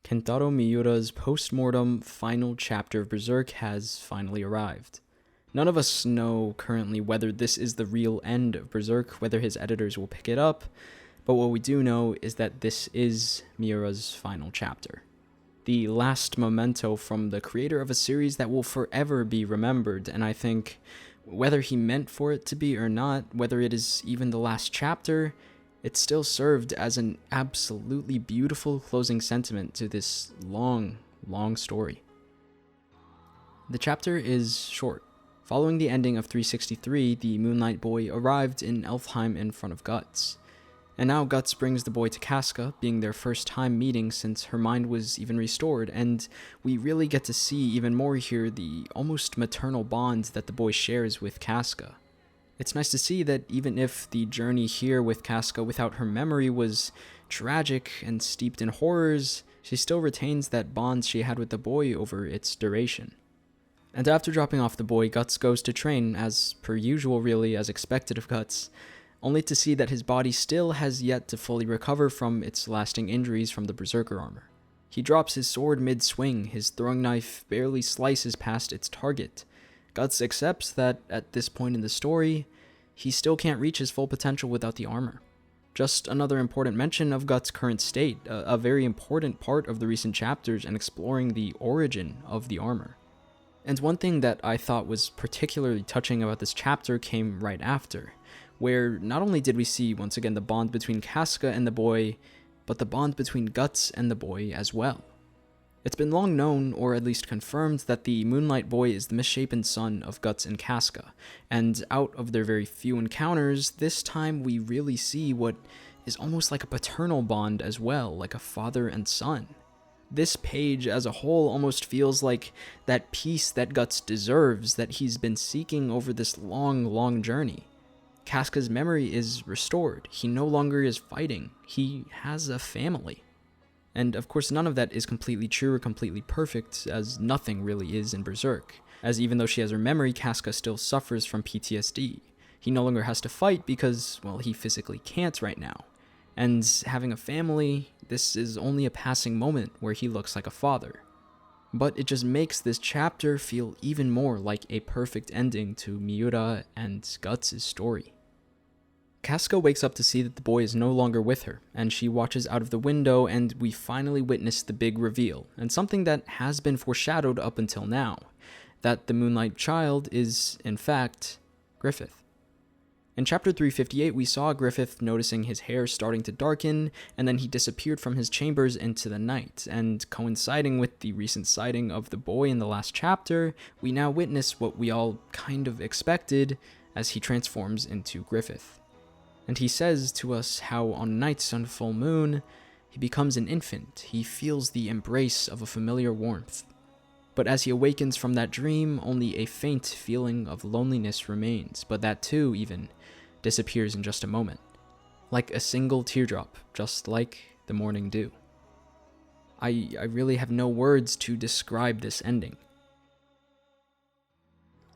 Kentaro Miura's post-mortem final chapter of Berserk has finally arrived. None of us know currently whether this is the real end of Berserk, whether his editors will pick it up, but what we do know is that this is Miura's final chapter. The last memento from the creator of a series that will forever be remembered, and I think whether he meant for it to be or not, whether it is even the last chapter, it still served as an absolutely beautiful closing sentiment to this long, long story. The chapter is short. Following the ending of 363, the Moonlight Boy arrived in Elfheim in front of Guts. And now Guts brings the boy to Casca, being their first time meeting since her mind was even restored, and we really get to see even more here the almost maternal bond that the boy shares with Casca. It's nice to see that even if the journey here with Casca without her memory was tragic and steeped in horrors, she still retains that bond she had with the boy over its duration. And after dropping off the boy, Guts goes to train, as per usual really, as expected of Guts, only to see that his body still has yet to fully recover from its lasting injuries from the Berserker armor. He drops his sword mid-swing, his throwing knife barely slices past its target. Guts accepts that, at this point in the story, he still can't reach his full potential without the armor. Just another important mention of Guts' current state, a very important part of the recent chapters and exploring the origin of the armor. And one thing that I thought was particularly touching about this chapter came right after, where not only did we see once again the bond between Casca and the boy, but the bond between Guts and the boy as well. It's been long known, or at least confirmed, that the Moonlight Boy is the misshapen son of Guts and Casca, and out of their very few encounters, this time we really see what is almost like a paternal bond as well, like a father and son. This page as a whole almost feels like that peace that Guts deserves, that he's been seeking over this long, long journey. Casca's memory is restored. He no longer is fighting. He has a family. And of course none of that is completely true or completely perfect, as nothing really is in Berserk, as even though she has her memory, Casca still suffers from PTSD. He no longer has to fight because, well, he physically can't right now. And having a family, this is only a passing moment where he looks like a father. But it just makes this chapter feel even more like a perfect ending to Miura and Guts' story. Casca wakes up to see that the boy is no longer with her, and she watches out of the window, and we finally witness the big reveal, and something that has been foreshadowed up until now, that the Moonlight Child is, in fact, Griffith. In chapter 358, we saw Griffith noticing his hair starting to darken, and then he disappeared from his chambers into the night, and coinciding with the recent sighting of the boy in the last chapter, we now witness what we all kind of expected as he transforms into Griffith. And he says to us how on nights on full moon, he becomes an infant. He feels the embrace of a familiar warmth. But as he awakens from that dream, only a faint feeling of loneliness remains, but that too, even, disappears in just a moment. Like a single teardrop, just like the morning dew. I really have no words to describe this ending.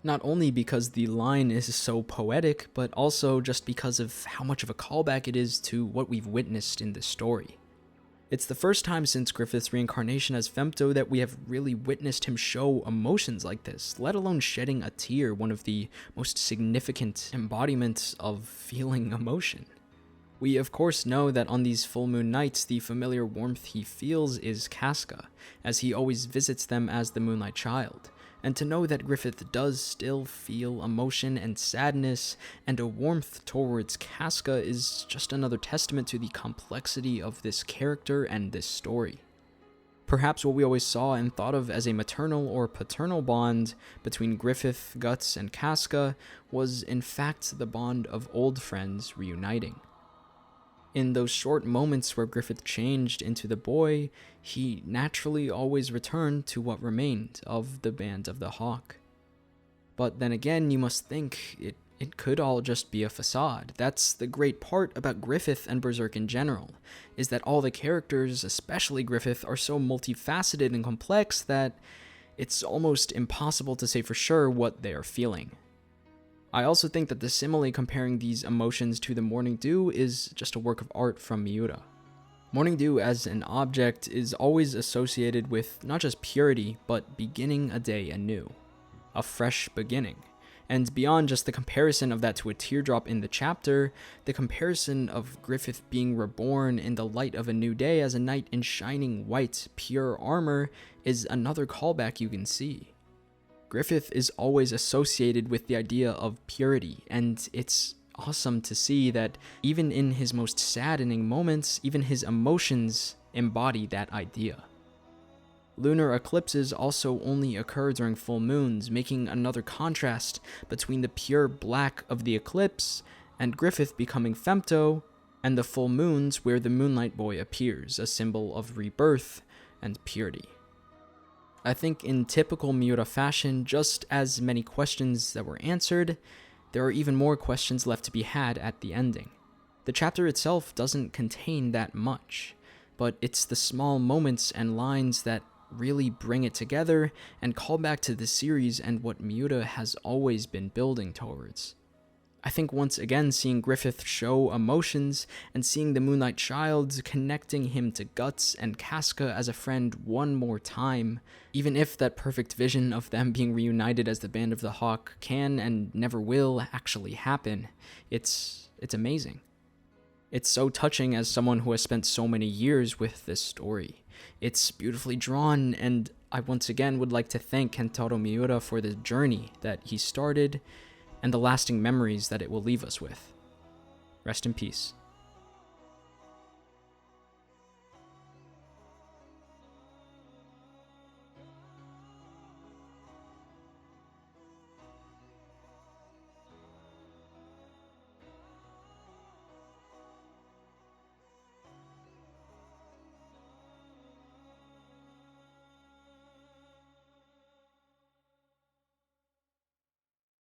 Not only because the line is so poetic, but also just because of how much of a callback it is to what we've witnessed in this story. It's the first time since Griffith's reincarnation as Femto that we have really witnessed him show emotions like this, let alone shedding a tear, one of the most significant embodiments of feeling emotion. We of course know that on these full moon nights, the familiar warmth he feels is Casca, as he always visits them as the Moonlight Child. And to know that Griffith does still feel emotion and sadness and a warmth towards Casca is just another testament to the complexity of this character and this story. Perhaps what we always saw and thought of as a maternal or paternal bond between Griffith, Guts, and Casca was in fact the bond of old friends reuniting. In those short moments where Griffith changed into the boy, he naturally always returned to what remained of the Band of the Hawk. But then again, you must think it could all just be a facade. That's the great part about Griffith and Berserk in general, is that all the characters, especially Griffith, are so multifaceted and complex that it's almost impossible to say for sure what they are feeling. I also think that the simile comparing these emotions to the morning dew is just a work of art from Miura. Morning dew as an object is always associated with not just purity, but beginning a day anew. A fresh beginning. And beyond just the comparison of that to a teardrop in the chapter, the comparison of Griffith being reborn in the light of a new day as a knight in shining white, pure armor is another callback you can see. Griffith is always associated with the idea of purity, and it's awesome to see that even in his most saddening moments, even his emotions embody that idea. Lunar eclipses also only occur during full moons, making another contrast between the pure black of the eclipse and Griffith becoming femto, and the full moons where the Moonlight Boy appears, a symbol of rebirth and purity. I think in typical Miura fashion, just as many questions that were answered, there are even more questions left to be had at the ending. The chapter itself doesn't contain that much, but it's the small moments and lines that really bring it together and call back to the series and what Miura has always been building towards. I think once again seeing Griffith show emotions and seeing the Moonlight Child connecting him to Guts and Casca as a friend one more time, even if that perfect vision of them being reunited as the Band of the Hawk can and never will actually happen, it's amazing. It's so touching as someone who has spent so many years with this story. It's beautifully drawn, and I once again would like to thank Kentaro Miura for the journey that he started and the lasting memories that it will leave us with. Rest in peace.